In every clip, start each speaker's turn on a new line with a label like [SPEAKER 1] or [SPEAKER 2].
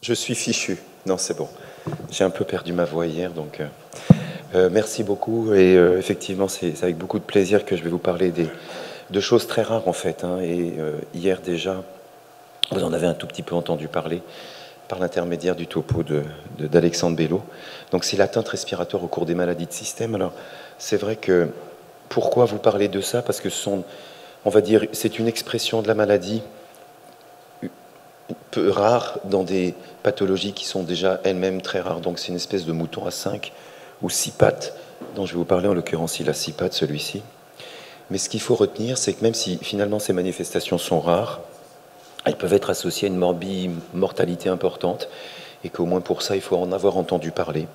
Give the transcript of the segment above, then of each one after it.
[SPEAKER 1] Je suis fichu. Non, c'est bon. J'ai un peu perdu ma voix hier, donc merci beaucoup. Et effectivement, c'est avec beaucoup de plaisir que je vais vous parler de choses très rares en fait. Et hier déjà, vous en avez un tout petit peu entendu parler par l'intermédiaire du topo d'Alexandre Bello. Donc c'est l'atteinte respiratoire au cours des maladies de système. Alors c'est vrai que pourquoi vous parlez de ça? Parce que on va dire, c'est une expression de la maladie peu rare dans des pathologies qui sont déjà elles-mêmes très rares. Donc c'est une espèce de mouton à 5 ou 6 pattes, dont je vais vous parler, en l'occurrence il a 6 pattes celui-ci. Mais ce qu'il faut retenir, c'est que même si finalement ces manifestations sont rares, elles peuvent être associées à une mortalité importante, et qu'au moins pour ça il faut en avoir entendu parler.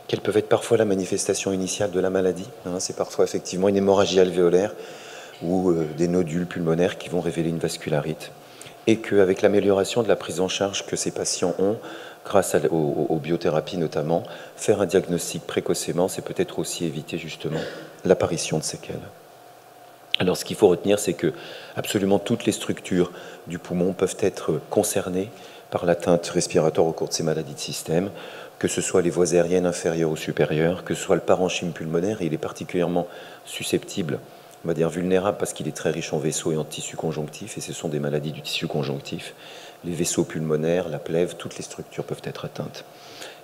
[SPEAKER 1] Quelle peut être parfois la manifestation initiale de la maladie, c'est parfois effectivement une hémorragie alvéolaire ou des nodules pulmonaires qui vont révéler une vascularite. Et qu'avec l'amélioration de la prise en charge que ces patients ont, grâce aux biothérapies notamment, faire un diagnostic précocement, c'est peut-être aussi éviter justement l'apparition de séquelles. Alors ce qu'il faut retenir, c'est que absolument toutes les structures du poumon peuvent être concernées par l'atteinte respiratoire au cours de ces maladies de système, que ce soit les voies aériennes inférieures ou supérieures, que ce soit le parenchyme pulmonaire, et il est particulièrement susceptible, on va dire vulnérable, parce qu'il est très riche en vaisseaux et en tissus conjonctifs, et ce sont des maladies du tissu conjonctif. Les vaisseaux pulmonaires, la plèvre, toutes les structures peuvent être atteintes.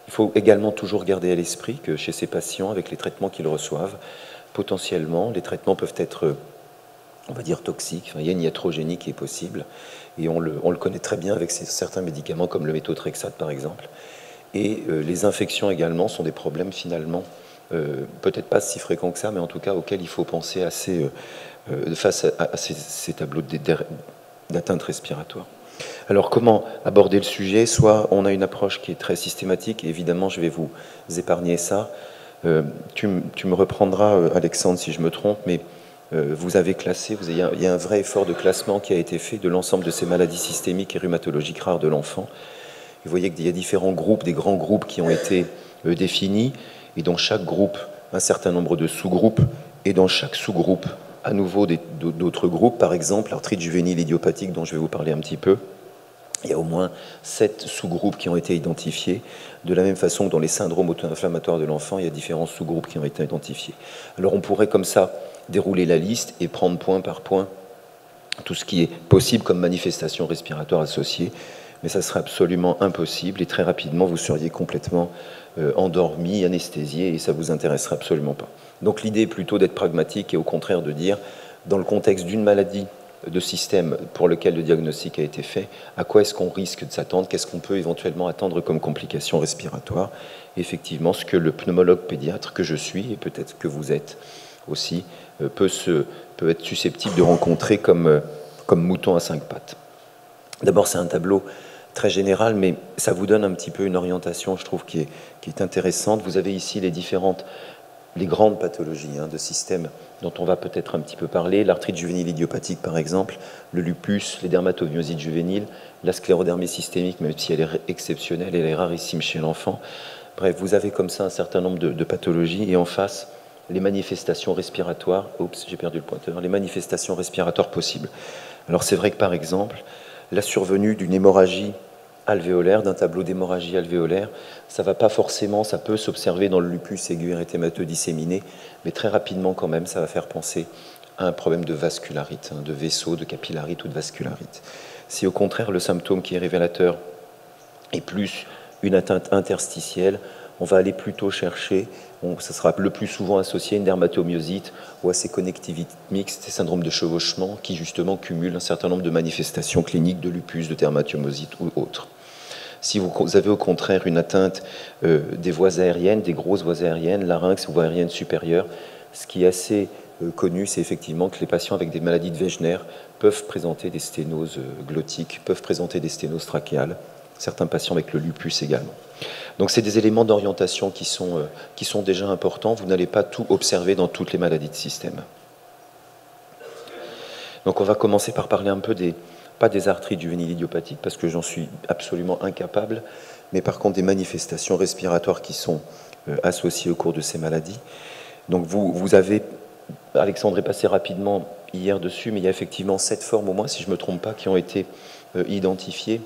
[SPEAKER 1] Il faut également toujours garder à l'esprit que chez ces patients, avec les traitements qu'ils reçoivent, potentiellement, les traitements peuvent être, on va dire, toxiques. Il y a une iatrogénie qui est possible, et on le connaît très bien avec certains médicaments, comme le méthotrexate par exemple. Et les infections également sont des problèmes finalement peut-être pas si fréquents que ça, mais en tout cas auxquels il faut penser assez, face à ces tableaux d'atteinte respiratoire. Alors comment aborder le sujet? Soit on a une approche qui est très systématique, et évidemment je vais vous épargner ça. Tu me reprendras, Alexandre, si je me trompe, mais vous avez classé, il y a un vrai effort de classement qui a été fait de l'ensemble de ces maladies systémiques et rhumatologiques rares de l'enfant. Vous voyez qu'il y a différents groupes, des grands groupes qui ont été définis, et dans chaque groupe, un certain nombre de sous-groupes, et dans chaque sous-groupe, à nouveau d'autres groupes. Par exemple, l'arthrite juvénile idiopathique, dont je vais vous parler un petit peu, il y a au moins 7 sous-groupes qui ont été identifiés, de la même façon que dans les syndromes auto-inflammatoires de l'enfant, il y a différents sous-groupes qui ont été identifiés. Alors on pourrait comme ça dérouler la liste et prendre point par point tout ce qui est possible comme manifestation respiratoire associée, mais ça serait absolument impossible, et très rapidement vous seriez complètement endormi, anesthésié, et ça vous intéresserait absolument pas. Donc l'idée est plutôt d'être pragmatique et au contraire de dire, dans le contexte d'une maladie de système pour lequel le diagnostic a été fait, à quoi est-ce qu'on risque de s'attendre, qu'est-ce qu'on peut éventuellement attendre comme complications respiratoires. Effectivement, ce que le pneumologue pédiatre que je suis, et peut-être que vous êtes aussi, peut être susceptible de rencontrer comme mouton à 5 pattes. D'abord, c'est un tableau très général, mais ça vous donne un petit peu une orientation, je trouve, qui est intéressante. Vous avez ici les grandes pathologies de système dont on va peut-être un petit peu parler, l'arthrite juvénile idiopathique par exemple, le lupus, les dermatomyosites juvéniles, la sclérodermie systémique, même si elle est exceptionnelle, elle est rarissime chez l'enfant. Bref, vous avez comme ça un certain nombre de pathologies, et en face, les manifestations respiratoires, oups, j'ai perdu le pointeur, les manifestations respiratoires possibles. Alors c'est vrai que par exemple, la survenue d'une hémorragie alvéolaire, d'un tableau d'hémorragie alvéolaire, ça va pas forcément, ça peut s'observer dans le lupus aigu érythémateux disséminé, mais très rapidement quand même, ça va faire penser à un problème de vascularite, de vaisseau, de capillarite ou de vascularite. Si au contraire le symptôme qui est révélateur est plus une atteinte interstitielle, on va aller plutôt chercher, ça sera le plus souvent associé à une dermatomyosite ou à ces connectivites mixtes, ces syndromes de chevauchement qui justement cumulent un certain nombre de manifestations cliniques de lupus, de dermatomyosite ou autres. Si vous avez au contraire une atteinte des voies aériennes, des grosses voies aériennes, larynx ou voies aériennes supérieures, ce qui est assez connu, c'est effectivement que les patients avec des maladies de Wegener peuvent présenter des sténoses glottiques, peuvent présenter des sténoses trachéales, certains patients avec le lupus également. Donc c'est des éléments d'orientation qui sont déjà importants. Vous n'allez pas tout observer dans toutes les maladies de système. Donc on va commencer par parler un peu pas des arthrites juvéniles idiopathiques, parce que j'en suis absolument incapable, mais par contre des manifestations respiratoires qui sont associées au cours de ces maladies. Donc vous avez, Alexandre est passé rapidement hier dessus, mais il y a effectivement 7 formes au moins, si je ne me trompe pas, qui ont été identifiées.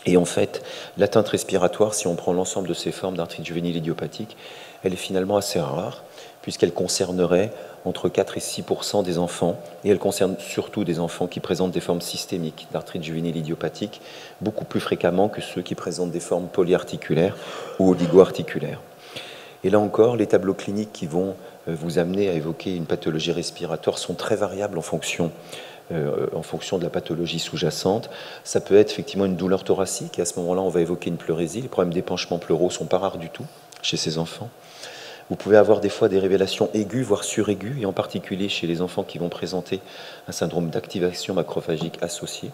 [SPEAKER 1] Et en fait, l'atteinte respiratoire, si on prend l'ensemble de ces formes d'arthrite juvénile idiopathique, elle est finalement assez rare, puisqu'elle concernerait entre 4 et 6% des enfants, et elle concerne surtout des enfants qui présentent des formes systémiques d'arthrite juvénile idiopathique, beaucoup plus fréquemment que ceux qui présentent des formes polyarticulaires ou oligoarticulaires. Et là encore, les tableaux cliniques qui vont vous amener à évoquer une pathologie respiratoire sont très variables en fonction de la pathologie sous-jacente. Ça peut être effectivement une douleur thoracique, et à ce moment-là, on va évoquer une pleurésie. Les problèmes d'épanchement pleuraux ne sont pas rares du tout chez ces enfants. Vous pouvez avoir des fois des révélations aiguës, voire suraiguës, et en particulier chez les enfants qui vont présenter un syndrome d'activation macrophagique associé.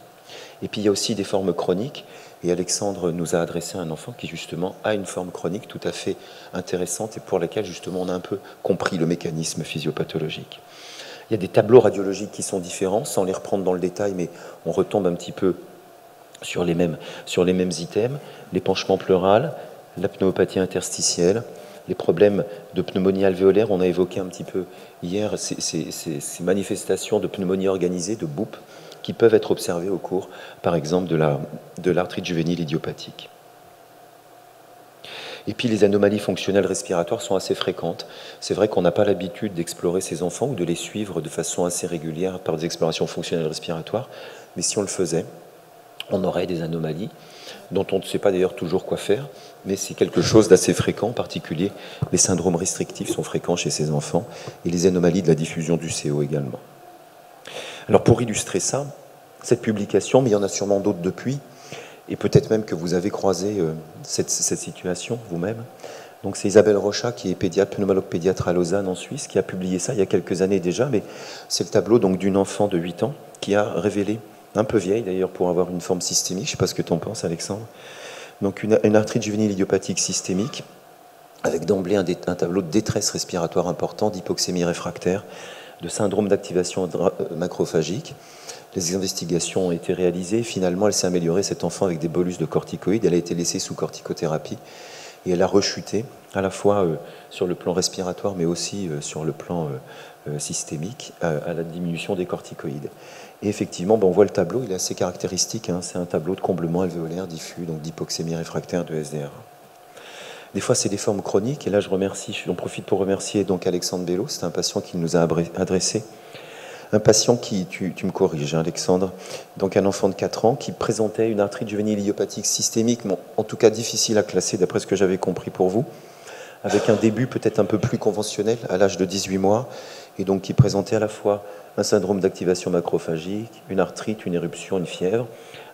[SPEAKER 1] Et puis il y a aussi des formes chroniques, et Alexandre nous a adressé un enfant qui justement a une forme chronique tout à fait intéressante et pour laquelle justement on a un peu compris le mécanisme physiopathologique. Il y a des tableaux radiologiques qui sont différents, sans les reprendre dans le détail, mais on retombe un petit peu sur les mêmes items. L'épanchement pleural, la pneumopathie interstitielle, les problèmes de pneumonie alvéolaire, on a évoqué un petit peu hier ces manifestations de pneumonie organisée, de BOUP, qui peuvent être observées au cours, par exemple, de l'arthrite juvénile idiopathique. Et puis les anomalies fonctionnelles respiratoires sont assez fréquentes. C'est vrai qu'on n'a pas l'habitude d'explorer ces enfants ou de les suivre de façon assez régulière par des explorations fonctionnelles respiratoires, mais si on le faisait, on aurait des anomalies dont on ne sait pas d'ailleurs toujours quoi faire, mais c'est quelque chose d'assez fréquent, en particulier les syndromes restrictifs sont fréquents chez ces enfants et les anomalies de la diffusion du CO également. Alors pour illustrer ça, cette publication, mais il y en a sûrement d'autres depuis, et peut-être même que vous avez croisé cette situation vous-même. Donc c'est Isabelle Rochat, qui est pédiatre, pneumologue pédiatre à Lausanne en Suisse, qui a publié ça il y a quelques années déjà, mais c'est le tableau d'une enfant de 8 ans qui a révélé, un peu vieille d'ailleurs pour avoir une forme systémique, je ne sais pas ce que tu en penses Alexandre, donc une arthrite juvénile idiopathique systémique, avec d'emblée un tableau de détresse respiratoire important, d'hypoxémie réfractaire, de syndrome d'activation macrophagique. Les investigations ont été réalisées. Finalement, elle s'est améliorée, cet enfant, avec des bolus de corticoïdes. Elle a été laissée sous corticothérapie et elle a rechuté, à la fois sur le plan respiratoire, mais aussi sur le plan systémique, à la diminution des corticoïdes. Et effectivement, on voit le tableau, il est assez caractéristique. Hein, c'est un tableau de comblement alvéolaire diffus, donc d'hypoxémie réfractaire de SDR. Des fois, c'est des formes chroniques. Et là, j'en profite pour remercier donc Alexandre Bello. C'est un patient qui nous a adressé. Un patient qui, tu me corriges, hein, Alexandre, donc un enfant de 4 ans qui présentait une arthrite juvénile idiopathique systémique, mais en tout cas difficile à classer d'après ce que j'avais compris pour vous, avec un début peut-être un peu plus conventionnel à l'âge de 18 mois, et donc qui présentait à la fois un syndrome d'activation macrophagique, une arthrite, une éruption, une fièvre,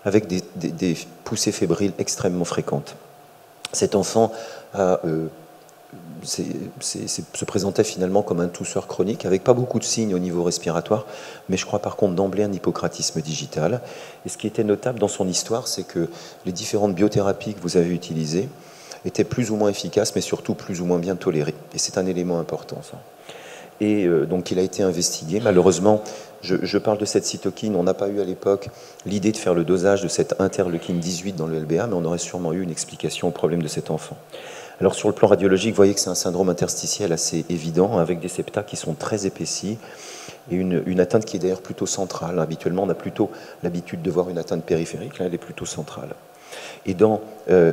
[SPEAKER 1] avec des poussées fébriles extrêmement fréquentes. Cet enfant se présentait finalement comme un tousseur chronique, avec pas beaucoup de signes au niveau respiratoire, mais je crois par contre d'emblée un hippocratisme digital. Et ce qui était notable dans son histoire, c'est que les différentes biothérapies que vous avez utilisées étaient plus ou moins efficaces, mais surtout plus ou moins bien tolérées. Et c'est un élément important, ça. Et donc il a été investigué. Malheureusement, je parle de cette cytokine, on n'a pas eu à l'époque l'idée de faire le dosage de cette interleukine 18 dans le LBA, mais on aurait sûrement eu une explication au problème de cet enfant. Alors sur le plan radiologique, vous voyez que c'est un syndrome interstitiel assez évident, avec des septa qui sont très épaissis, et une atteinte qui est d'ailleurs plutôt centrale. Habituellement, on a plutôt l'habitude de voir une atteinte périphérique, là elle est plutôt centrale. Et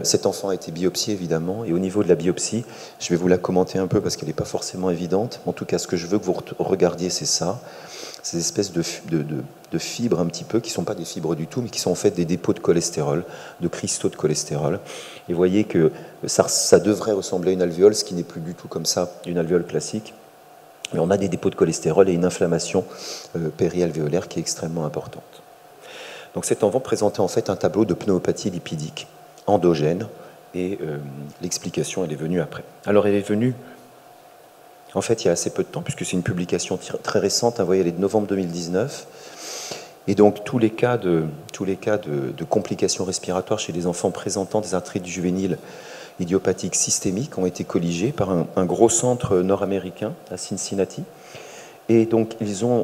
[SPEAKER 1] cet enfant a été biopsié évidemment, et au niveau de la biopsie, je vais vous la commenter un peu parce qu'elle n'est pas forcément évidente. En tout cas, ce que je veux que vous regardiez, c'est ça, ces espèces de fibres un petit peu, qui ne sont pas des fibres du tout, mais qui sont en fait des dépôts de cholestérol, de cristaux de cholestérol. Et vous voyez que ça devrait ressembler à une alvéole, ce qui n'est plus du tout comme ça, une alvéole classique. Mais on a des dépôts de cholestérol et une inflammation périalvéolaire qui est extrêmement importante. Donc cet enfant présentait en fait un tableau de pneumopathie lipidique endogène, et l'explication elle est venue après. Alors elle est venue en fait il y a assez peu de temps, puisque c'est une publication très récente, vous voyez, elle est de novembre 2019, et donc tous les cas de complications respiratoires chez les enfants présentant des arthrites juvéniles idiopathiques systémiques ont été colligés par un gros centre nord-américain à Cincinnati, et donc ils ont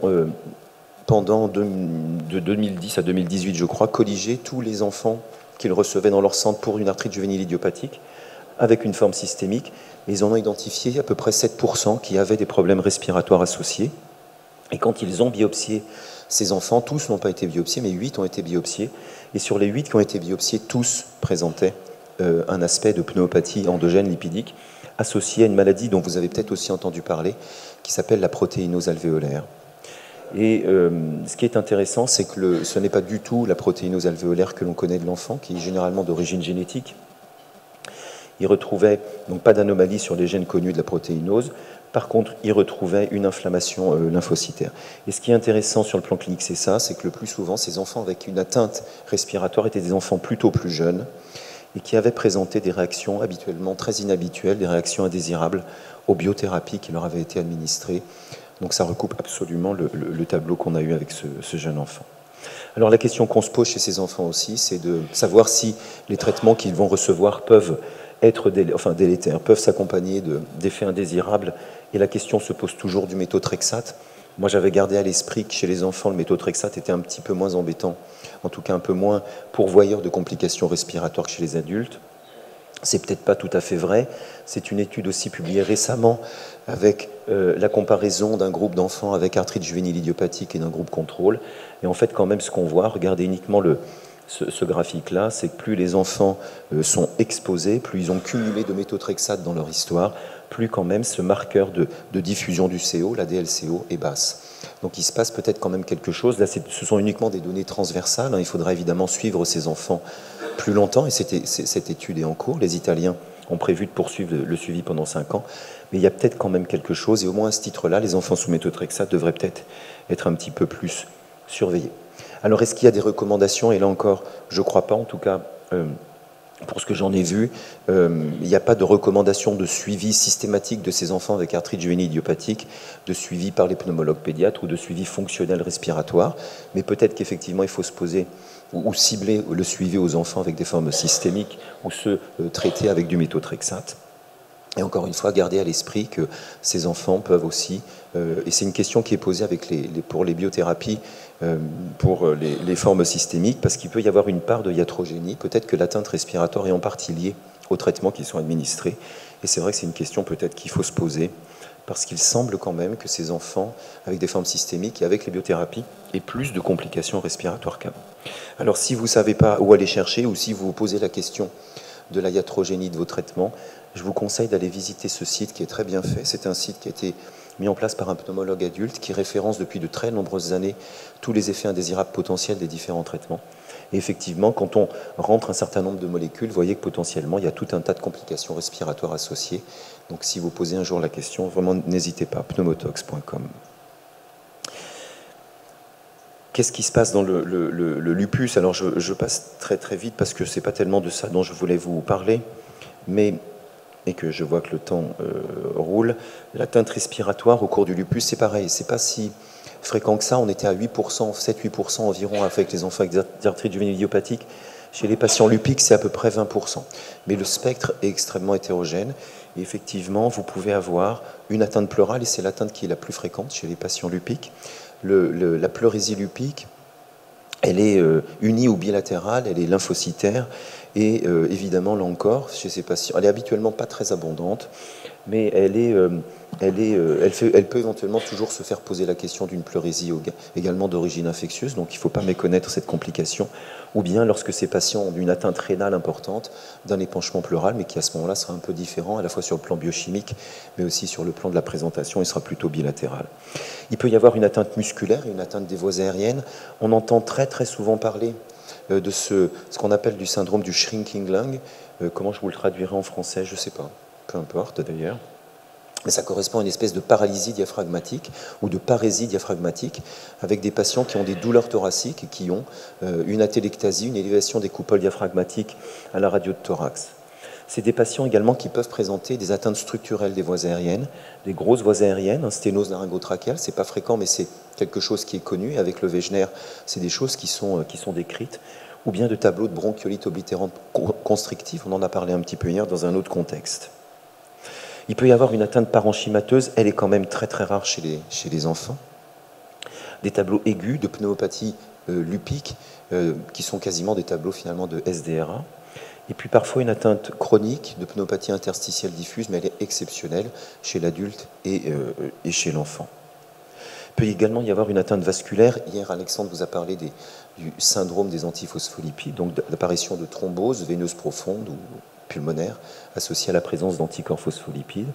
[SPEAKER 1] de 2010 à 2018, je crois, colligé tous les enfants qu'ils recevaient dans leur centre pour une arthrite juvénile idiopathique avec une forme systémique. Et ils en ont identifié à peu près 7% qui avaient des problèmes respiratoires associés. Et quand ils ont biopsié Ces enfants, tous n'ont pas été biopsiés, mais 8 ont été biopsiés. Et sur les 8 qui ont été biopsiés, tous présentaient un aspect de pneumopathie endogène lipidique associée à une maladie dont vous avez peut-être aussi entendu parler, qui s'appelle la protéinose alvéolaire. Et ce qui est intéressant, c'est que ce n'est pas du tout la protéinose alvéolaire que l'on connaît de l'enfant, qui est généralement d'origine génétique. Il retrouvait donc pas d'anomalie sur les gènes connus de la protéinose. Par contre, il retrouvait une inflammation lymphocytaire. Et ce qui est intéressant sur le plan clinique, c'est ça, c'est que le plus souvent, ces enfants avec une atteinte respiratoire étaient des enfants plutôt plus jeunes et qui avaient présenté des réactions habituellement très inhabituelles, des réactions indésirables aux biothérapies qui leur avaient été administrées. Donc ça recoupe absolument le tableau qu'on a eu avec ce jeune enfant. Alors la question qu'on se pose chez ces enfants aussi, c'est de savoir si les traitements qu'ils vont recevoir peuvent être délétères, peuvent s'accompagner d'effets indésirables. Et la question se pose toujours du méthotrexate. Moi, j'avais gardé à l'esprit que chez les enfants, le méthotrexate était un petit peu moins embêtant, en tout cas un peu moins pourvoyeur de complications respiratoires que chez les adultes. C'est peut-être pas tout à fait vrai. C'est une étude aussi publiée récemment avec la comparaison d'un groupe d'enfants avec arthrite juvénile idiopathique et d'un groupe contrôle. Et en fait, quand même, ce qu'on voit, regardez uniquement ce graphique-là, c'est que plus les enfants sont exposés, plus ils ont cumulé de méthotrexate dans leur histoire, plus quand même ce marqueur de diffusion du CO, la DLCO, est basse. Donc il se passe peut-être quand même quelque chose. Là, ce sont uniquement des données transversales. Il faudra évidemment suivre ces enfants plus longtemps, et cette étude est en cours. Les Italiens ont prévu de poursuivre le suivi pendant 5 ans. Mais il y a peut-être quand même quelque chose, et au moins à ce titre-là, les enfants sous méthotrexate devraient peut-être être un petit peu plus surveillés. Alors, est-ce qu'il y a des recommandations? Et là encore, je ne crois pas, en tout cas, pour ce que j'en ai vu, il n'y a pas de recommandation de suivi systématique de ces enfants avec arthrite juvénile idiopathique, de suivi par les pneumologues pédiatres ou de suivi fonctionnel respiratoire. Mais peut-être qu'effectivement, il faut se poser ou cibler le suivi aux enfants avec des formes systémiques ou ceux traités avec du méthotrexate. Et encore une fois, garder à l'esprit que ces enfants peuvent aussi, et c'est une question qui est posée pour les biothérapies, pour les formes systémiques, parce qu'il peut y avoir une part de iatrogénie, peut-être que l'atteinte respiratoire est en partie liée aux traitements qui sont administrés. Et c'est vrai que c'est une question peut-être qu'il faut se poser, parce qu'il semble quand même que ces enfants, avec des formes systémiques et avec les biothérapies, aient plus de complications respiratoires qu'avant. Alors si vous ne savez pas où aller chercher, ou si vous vous posez la question de la iatrogénie de vos traitements, je vous conseille d'aller visiter ce site qui est très bien fait. C'est un site qui a été mis en place par un pneumologue adulte qui référence depuis de très nombreuses années tous les effets indésirables potentiels des différents traitements. Et effectivement, quand on rentre un certain nombre de molécules, vous voyez que potentiellement, il y a tout un tas de complications respiratoires associées. Donc si vous posez un jour la question, vraiment n'hésitez pas, pneumotox.com. Qu'est-ce qui se passe dans le lupus? Alors je passe très très vite parce que ce n'est pas tellement de ça dont je voulais vous parler, et que je vois que le temps roule. L'atteinte respiratoire au cours du lupus, c'est pareil, c'est pas si fréquent que ça. On était à 8%, 7-8% environ avec les enfants avec arthrite juvénile idiopathique. Chez les patients lupiques, c'est à peu près 20%. Mais le spectre est extrêmement hétérogène. Et effectivement, vous pouvez avoir une atteinte pleurale, et c'est l'atteinte qui est la plus fréquente chez les patients lupiques. La pleurésie lupique, elle est unie ou bilatérale, elle est lymphocytaire, et évidemment, là encore, chez ces patients, elle est habituellement pas très abondante, mais elle peut éventuellement toujours se faire poser la question d'une pleurésie également d'origine infectieuse, donc il ne faut pas méconnaître cette complication, ou bien lorsque ces patients ont une atteinte rénale importante, d'un épanchement pleural, mais qui à ce moment-là sera un peu différent, à la fois sur le plan biochimique, mais aussi sur le plan de la présentation, il sera plutôt bilatéral. Il peut y avoir une atteinte musculaire et une atteinte des voies aériennes. On entend très très souvent parler de ce qu'on appelle du syndrome du shrinking lung. Comment je vous le traduirai en français, je ne sais pas, peu importe d'ailleurs. Mais ça correspond à une espèce de paralysie diaphragmatique ou de parésie diaphragmatique avec des patients qui ont des douleurs thoraciques et qui ont une atélectasie, une élévation des coupoles diaphragmatiques à la radio de thorax. C'est des patients également qui peuvent présenter des atteintes structurelles des voies aériennes, des grosses voies aériennes, un sténose laryngotrachéale, c'est pas fréquent, mais c'est quelque chose qui est connu. Avec le Wegener, c'est des choses qui sont décrites, ou bien de tableaux de bronchiolite oblitérante constrictive, on en a parlé un petit peu hier dans un autre contexte. Il peut y avoir une atteinte parenchymateuse, elle est quand même très très rare chez les enfants. Des tableaux aigus de pneumopathie lupique, qui sont quasiment des tableaux finalement de SDRA. Et puis parfois une atteinte chronique de pneumopathie interstitielle diffuse, mais elle est exceptionnelle chez l'adulte et chez l'enfant. Il peut également y avoir une atteinte vasculaire. Hier, Alexandre vous a parlé du syndrome des antiphospholipides, donc l'apparition de thromboses veineuses profondes ou pulmonaires associées à la présence d'anticorps phospholipides.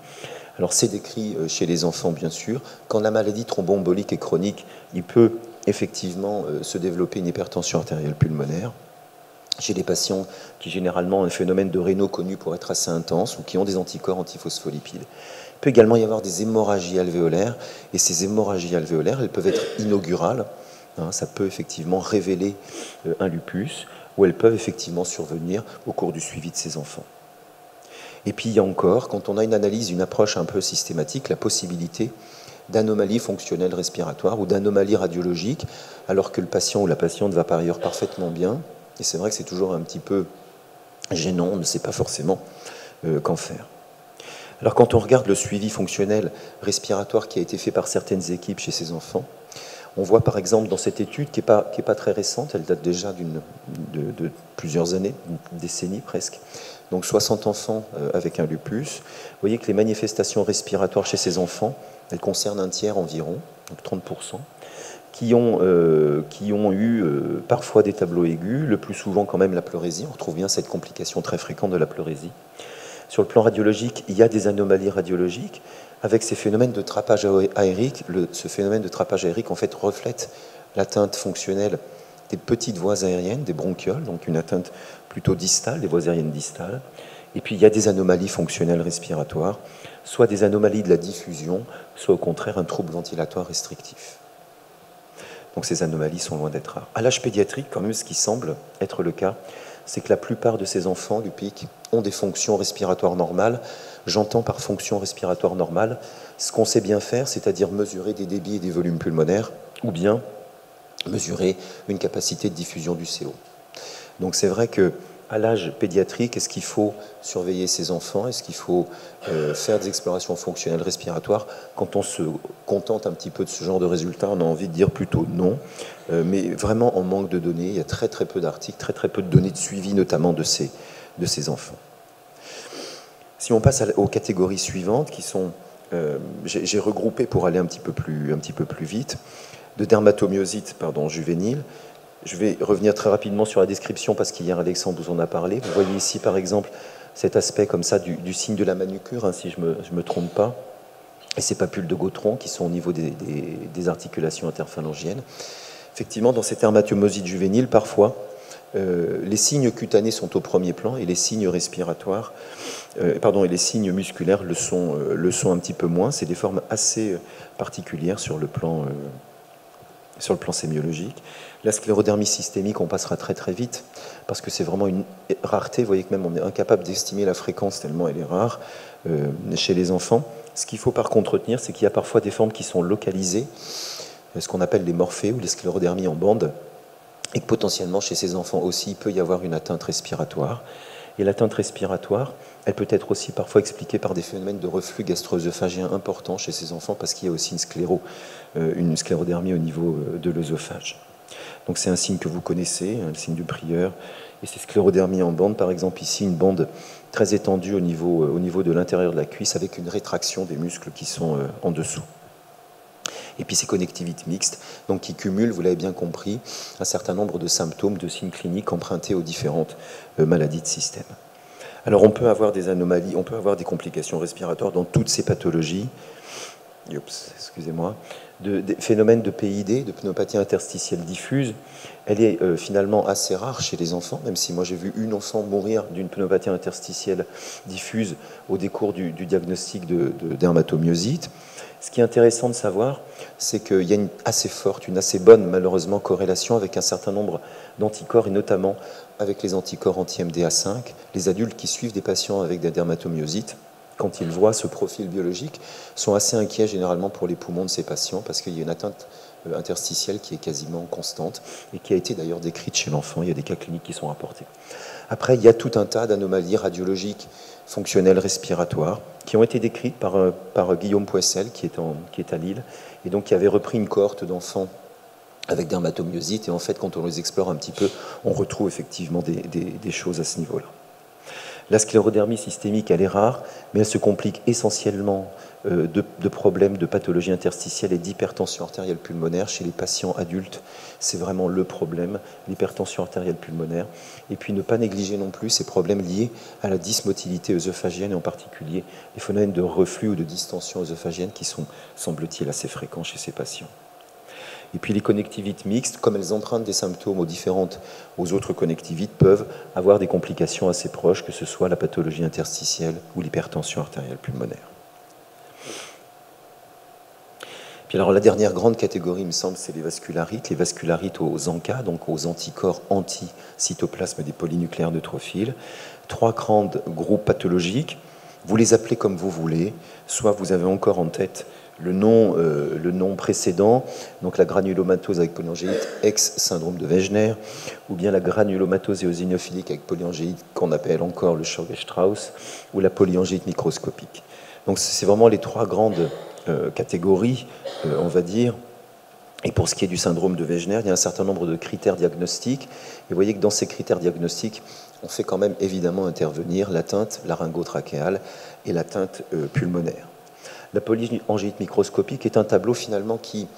[SPEAKER 1] Alors c'est décrit chez les enfants, bien sûr. Quand la maladie thromboembolique est chronique, il peut effectivement se développer une hypertension artérielle pulmonaire. Chez les patients qui généralement ont un phénomène de Raynaud connu pour être assez intense ou qui ont des anticorps antiphospholipides. Il peut également y avoir des hémorragies alvéolaires, et ces hémorragies alvéolaires, elles peuvent être inaugurales, ça peut effectivement révéler un lupus, ou elles peuvent effectivement survenir au cours du suivi de ces enfants. Et puis il y a encore, quand on a une analyse, une approche un peu systématique, la possibilité d'anomalies fonctionnelles respiratoires ou d'anomalies radiologiques, alors que le patient ou la patiente va par ailleurs parfaitement bien. Et c'est vrai que c'est toujours un petit peu gênant, on ne sait pas forcément qu'en faire. Alors quand on regarde le suivi fonctionnel respiratoire qui a été fait par certaines équipes chez ces enfants, on voit par exemple dans cette étude qui n'est pas très récente, elle date déjà de plusieurs années, une décennie presque, donc 60 enfants avec un lupus. Vous voyez que les manifestations respiratoires chez ces enfants, elles concernent un tiers environ, donc 30%, qui ont eu parfois des tableaux aigus, le plus souvent quand même la pleurésie. On retrouve bien cette complication très fréquente de la pleurésie. Sur le plan radiologique, il y a des anomalies radiologiques avec ces phénomènes de trapage aérique. Ce phénomène de trapage aérique en fait reflète l'atteinte fonctionnelle des petites voies aériennes, des bronchioles, donc une atteinte plutôt distale, des voies aériennes distales. Et puis il y a des anomalies fonctionnelles respiratoires, soit des anomalies de la diffusion, soit au contraire un trouble ventilatoire restrictif. Donc ces anomalies sont loin d'être rares. À l'âge pédiatrique, quand même, ce qui semble être le cas, c'est que la plupart de ces enfants, Lupic, ont des fonctions respiratoires normales. J'entends par fonction respiratoire normale ce qu'on sait bien faire, c'est-à-dire mesurer des débits et des volumes pulmonaires, ou bien mesurer une capacité de diffusion du CO. Donc c'est vrai que à l'âge pédiatrique, est-ce qu'il faut surveiller ces enfants? Est-ce qu'il faut faire des explorations fonctionnelles respiratoires? Quand on se contente un petit peu de ce genre de résultats, on a envie de dire plutôt non. Mais vraiment en manque de données, il y a très très peu d'articles, très très peu de données de suivi, notamment de ces enfants. Si on passe aux catégories suivantes, qui sont, j'ai regroupé pour aller un petit peu plus vite, de dermatomyosite juvénile. Je vais revenir très rapidement sur la description parce qu'hier Alexandre vous en a parlé. Vous voyez ici par exemple cet aspect comme ça du signe de la manucure, si je me trompe pas, et ces papules de Gautron qui sont au niveau des articulations interphalangiennes. Effectivement, dans cette dermatomyosite juvénile, parfois, les signes cutanés sont au premier plan et les signes respiratoires, et les signes musculaires le sont un petit peu moins. C'est des formes assez particulières sur le plan sémiologique. La sclérodermie systémique, on passera très très vite, parce que c'est vraiment une rareté. Vous voyez que même on est incapable d'estimer la fréquence tellement elle est rare chez les enfants. Ce qu'il faut par contre retenir, c'est qu'il y a parfois des formes qui sont localisées, ce qu'on appelle les morphées ou les sclérodermies en bande, et que potentiellement chez ces enfants aussi, il peut y avoir une atteinte respiratoire. Et l'atteinte respiratoire, elle peut être aussi parfois expliquée par des phénomènes de reflux gastro-œsophagien importants chez ces enfants, parce qu'il y a aussi une sclérodermie au niveau de l'œsophage. Donc c'est un signe que vous connaissez, le signe du prieur. Et ces sclérodermies en bande, par exemple ici, une bande très étendue au niveau de l'intérieur de la cuisse, avec une rétraction des muscles qui sont en dessous. Et puis ces connectivites mixtes, donc qui cumulent, vous l'avez bien compris, un certain nombre de symptômes, de signes cliniques empruntés aux différentes maladies de système. Alors on peut avoir des anomalies, on peut avoir des complications respiratoires dans toutes ces pathologies. Excusez-moi. Des phénomènes de PID, de pneumopathie interstitielle diffuse, elle est finalement assez rare chez les enfants, même si moi j'ai vu une enfant mourir d'une pneumopathie interstitielle diffuse au décours du diagnostic de dermatomyosite. Ce qui est intéressant de savoir, c'est qu'il y a une assez forte, une assez bonne, malheureusement, corrélation avec un certain nombre d'anticorps, et notamment avec les anticorps anti-MDA5. Les adultes qui suivent des patients avec des dermatomyosites, quand ils voient ce profil biologique, sont assez inquiets généralement pour les poumons de ces patients, parce qu'il y a une atteinte interstitielle qui est quasiment constante, et qui a été d'ailleurs décrite chez l'enfant. Il y a des cas cliniques qui sont rapportés. Après, il y a tout un tas d'anomalies radiologiques fonctionnelles respiratoires qui ont été décrites par Guillaume Poissel, qui est à Lille, et donc qui avait repris une cohorte d'enfants avec dermatomyosite. Et en fait, quand on les explore un petit peu, on retrouve effectivement des choses à ce niveau-là. La sclérodermie systémique, elle est rare, mais elle se complique essentiellement de problèmes de pathologie interstitielle et d'hypertension artérielle pulmonaire chez les patients adultes. C'est vraiment le problème, l'hypertension artérielle pulmonaire. Et puis ne pas négliger non plus ces problèmes liés à la dysmotilité œsophagienne, et en particulier les phénomènes de reflux ou de distension œsophagienne qui sont, semble-t-il, assez fréquents chez ces patients. Et puis les connectivites mixtes, comme elles empruntent des symptômes aux autres connectivites, peuvent avoir des complications assez proches, que ce soit la pathologie interstitielle ou l'hypertension artérielle pulmonaire. Puis alors la dernière grande catégorie, il me semble, c'est les vascularites aux ANCA, donc aux anticorps anti-cytoplasme des polynucléaires neutrophiles. 3 grands groupes pathologiques, vous les appelez comme vous voulez, soit vous avez encore en tête le nom précédent, donc la granulomatose avec polyangéite ex-syndrome de Wegener, ou bien la granulomatose éosinophilique avec polyangéite qu'on appelle encore le Churg-Strauss, ou la polyangéite microscopique. Donc c'est vraiment les 3 grandes catégories, on va dire. Et pour ce qui est du syndrome de Wegener, il y a un certain nombre de critères diagnostiques. Et vous voyez que dans ces critères diagnostiques, on fait quand même évidemment intervenir l'atteinte laryngotrachéale et l'atteinte pulmonaire. La polyangéite microscopique est un tableau finalement qui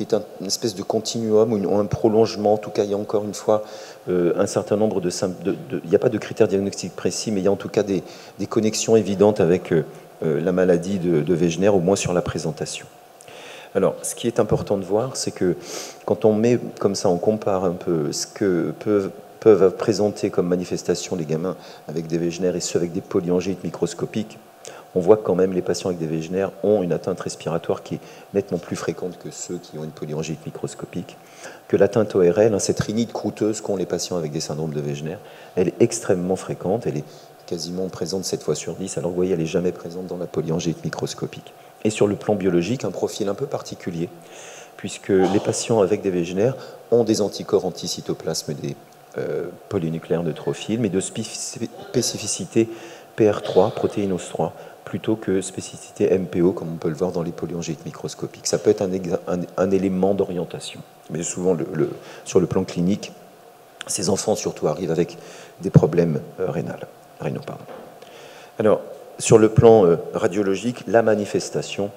[SPEAKER 1] est une espèce de continuum ou un prolongement. En tout cas, il y a encore une fois un certain nombre il n'y a pas de critères diagnostiques précis, mais il y a en tout cas des connexions évidentes avec la maladie de Wegener, au moins sur la présentation. Alors, ce qui est important de voir, c'est que quand on met comme ça, on compare un peu ce que peuvent présenter comme manifestation les gamins avec des Wegener et ceux avec des polyangéites microscopiques, on voit que quand même les patients avec des Wegener ont une atteinte respiratoire qui est nettement plus fréquente que ceux qui ont une polyangéite microscopique, que l'atteinte ORL, cette rhinite croûteuse qu'ont les patients avec des syndromes de Wegener, elle est extrêmement fréquente, elle est quasiment présente 7 fois sur 10, alors vous voyez, elle n'est jamais présente dans la polyangéite microscopique. Et sur le plan biologique, un profil un peu particulier, puisque les patients avec des Wegener ont des anticorps anticytoplasme des polynucléaires neutrophiles, mais de spécificité PR3, protéinose 3, plutôt que spécificité MPO, comme on peut le voir dans les polyangéites microscopiques. Ça peut être un élément d'orientation, mais souvent sur le plan clinique, ces enfants surtout arrivent avec des problèmes rénaux. Alors, sur le plan radiologique, la manifestation,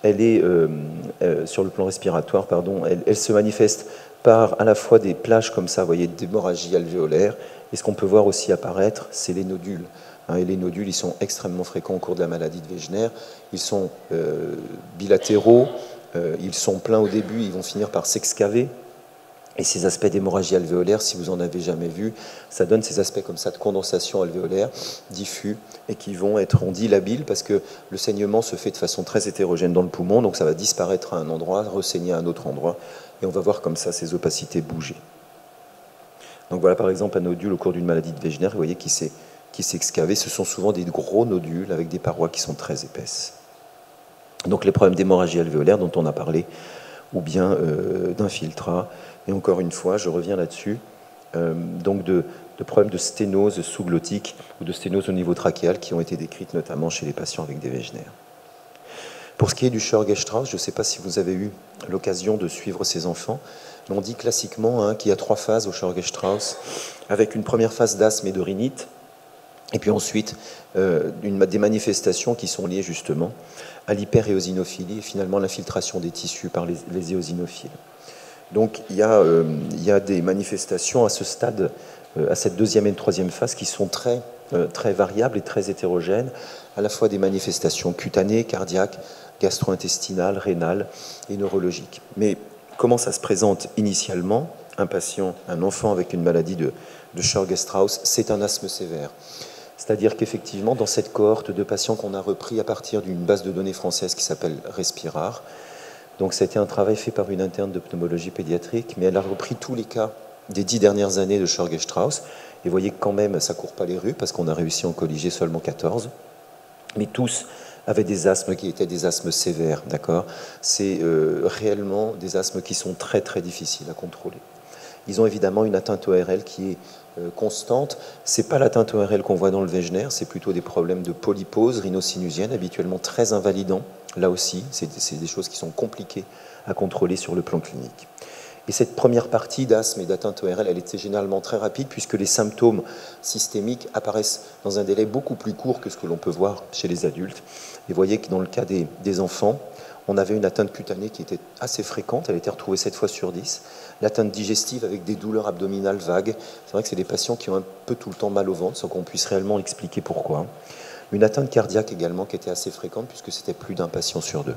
[SPEAKER 1] elle est, sur le plan respiratoire, pardon, elle se manifeste par à la fois des plages comme ça, vous voyez, d'hémorragie alvéolaire, et ce qu'on peut voir aussi apparaître, c'est les nodules. Et les nodules, ils sont extrêmement fréquents au cours de la maladie de Wegener. Ils sont bilatéraux, ils sont pleins au début, ils vont finir par s'excaver. Et ces aspects d'hémorragie alvéolaire, si vous en avez jamais vu, ça donne ces aspects comme ça de condensation alvéolaire diffus et qui vont être, on dit, labiles parce que le saignement se fait de façon très hétérogène dans le poumon, donc ça va disparaître à un endroit, ressaigner à un autre endroit, et on va voir comme ça ces opacités bouger. Donc voilà par exemple un nodule au cours d'une maladie de Wegener, vous voyez qui s'est excavé, ce sont souvent des gros nodules avec des parois qui sont très épaisses. Donc les problèmes d'hémorragie alvéolaire dont on a parlé, ou bien d'infiltrat. Et encore une fois, je reviens là-dessus, donc de problèmes de sténose sous-glottique ou de sténose au niveau trachéal qui ont été décrites notamment chez les patients avec des Wegener. Pour ce qui est du Churg-Strauss, je ne sais pas si vous avez eu l'occasion de suivre ces enfants, mais on dit classiquement qu'il y a 3 phases au Churg-Strauss, avec une première phase d'asthme et de rhinite, et puis ensuite des manifestations qui sont liées justement à l'hyperéosinophilie et finalement l'infiltration des tissus par les éosinophiles. Donc il y a des manifestations à ce stade, à cette deuxième et troisième phase, qui sont très variables et très hétérogènes, à la fois des manifestations cutanées, cardiaques, gastro-intestinales, rénales et neurologiques. Mais comment ça se présente initialement? Un enfant avec une maladie de Churg-Strauss, c'est un asthme sévère. C'est-à-dire qu'effectivement, dans cette cohorte de patients qu'on a repris à partir d'une base de données française qui s'appelle Respirar, donc ça a été un travail fait par une interne de pneumologie pédiatrique, mais elle a repris tous les cas des 10 dernières années de Churg-Strauss, et vous voyez que quand même, ça ne court pas les rues, parce qu'on a réussi à en colliger seulement 14, mais tous avaient des asthmes qui étaient des asthmes sévères, d'accord? C'est réellement des asthmes qui sont très très difficiles à contrôler. Ils ont évidemment une atteinte ORL qui est constante. Ce n'est pas l'atteinte ORL qu'on voit dans le Wegener, c'est plutôt des problèmes de polypose rhinosinusienne, habituellement très invalidants. Là aussi, c'est des choses qui sont compliquées à contrôler sur le plan clinique. Et cette première partie d'asthme et d'atteinte ORL, elle était généralement très rapide puisque les symptômes systémiques apparaissent dans un délai beaucoup plus court que ce que l'on peut voir chez les adultes. Et vous voyez que dans le cas des enfants, on avait une atteinte cutanée qui était assez fréquente, elle était retrouvée 7 fois sur 10. L'atteinte digestive avec des douleurs abdominales vagues, c'est vrai que c'est des patients qui ont un peu tout le temps mal au ventre sans qu'on puisse réellement expliquer pourquoi. Une atteinte cardiaque également qui était assez fréquente puisque c'était plus d'un patient sur 2.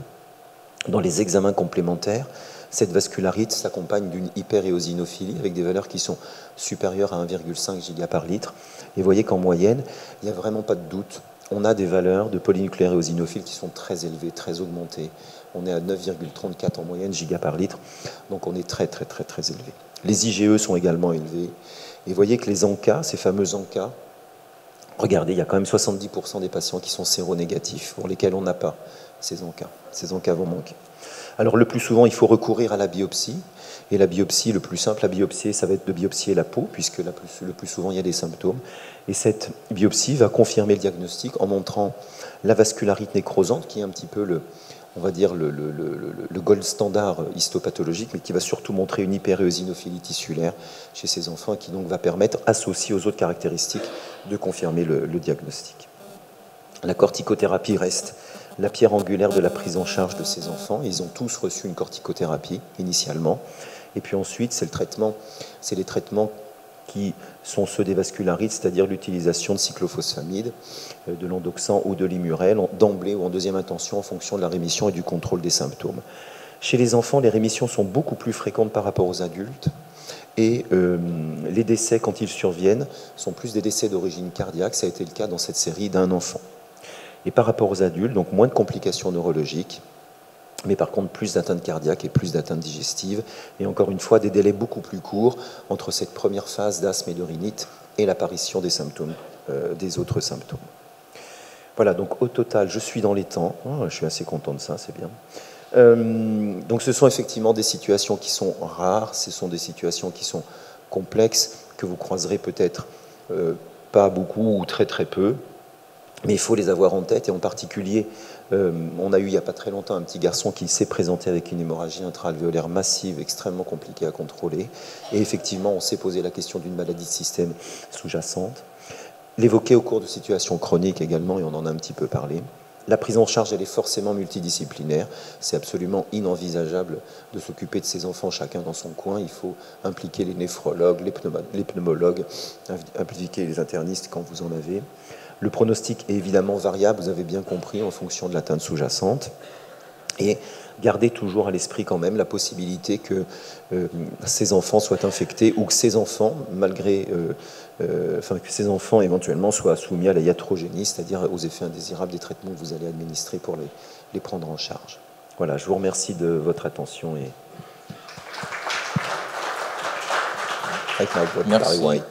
[SPEAKER 1] Dans les examens complémentaires, cette vascularite s'accompagne d'une hyperéosinophilie avec des valeurs qui sont supérieures à 1,5 giga par litre. Et vous voyez qu'en moyenne, il n'y a vraiment pas de doute. On a des valeurs de polynucléaires éosinophiles qui sont très élevées, très augmentées. On est à 9,34 en moyenne giga par litre. Donc on est très élevé. Les IgE sont également élevés. Et vous voyez que les ANCA, ces fameux ANCA, regardez, il y a quand même 70% des patients qui sont séronégatifs, pour lesquels on n'a pas ces ANCA. Ces ANCA vont manquer. Alors le plus souvent, il faut recourir à la biopsie. Et la biopsie, le plus simple à biopsier, ça va être de biopsier la peau, puisque le plus souvent, il y a des symptômes. Et cette biopsie va confirmer le diagnostic en montrant la vascularite nécrosante, qui est un petit peu le gold standard histopathologique, mais qui va surtout montrer une hyperéosinophilie tissulaire chez ces enfants, et qui donc va permettre, associé aux autres caractéristiques, de confirmer le diagnostic. La corticothérapie reste la pierre angulaire de la prise en charge de ces enfants. Ils ont tous reçu une corticothérapie initialement. Et puis ensuite, c'est les traitements qui sont ceux des vascularites, c'est-à-dire l'utilisation de cyclophosphamide, de l'endoxan ou de l'imurel, d'emblée ou en deuxième intention en fonction de la rémission et du contrôle des symptômes. Chez les enfants, les rémissions sont beaucoup plus fréquentes par rapport aux adultes. Et les décès, quand ils surviennent, sont plus des décès d'origine cardiaque. Ça a été le cas dans cette série d'un enfant. Et par rapport aux adultes, donc moins de complications neurologiques, mais par contre plus d'atteintes cardiaques et plus d'atteintes digestives, et encore une fois des délais beaucoup plus courts entre cette première phase d'asthme et de rhinite et l'apparition des symptômes, des autres symptômes. Voilà, donc au total, je suis dans les temps, je suis assez content de ça, c'est bien. Donc ce sont effectivement des situations qui sont rares, ce sont des situations qui sont complexes, que vous croiserez peut-être pas beaucoup ou très peu, mais il faut les avoir en tête, et en particulier, on a eu il n'y a pas très longtemps un petit garçon qui s'est présenté avec une hémorragie intra-alvéolaire massive, extrêmement compliquée à contrôler, et effectivement, on s'est posé la question d'une maladie de système sous-jacente. L'évoquer au cours de situations chroniques également, et on en a un petit peu parlé. La prise en charge, elle est forcément multidisciplinaire. C'est absolument inenvisageable de s'occuper de ces enfants chacun dans son coin. Il faut impliquer les néphrologues, les pneumologues, impliquer les internistes quand vous en avez. Le pronostic est évidemment variable, vous avez bien compris, en fonction de l'atteinte sous-jacente. Et gardez toujours à l'esprit quand même la possibilité que ces enfants soient infectés, ou que ces enfants, que ces enfants éventuellement soient soumis à la iatrogénie, c'est-à-dire aux effets indésirables des traitements que vous allez administrer pour les prendre en charge. Voilà, je vous remercie de votre attention.
[SPEAKER 2] Merci.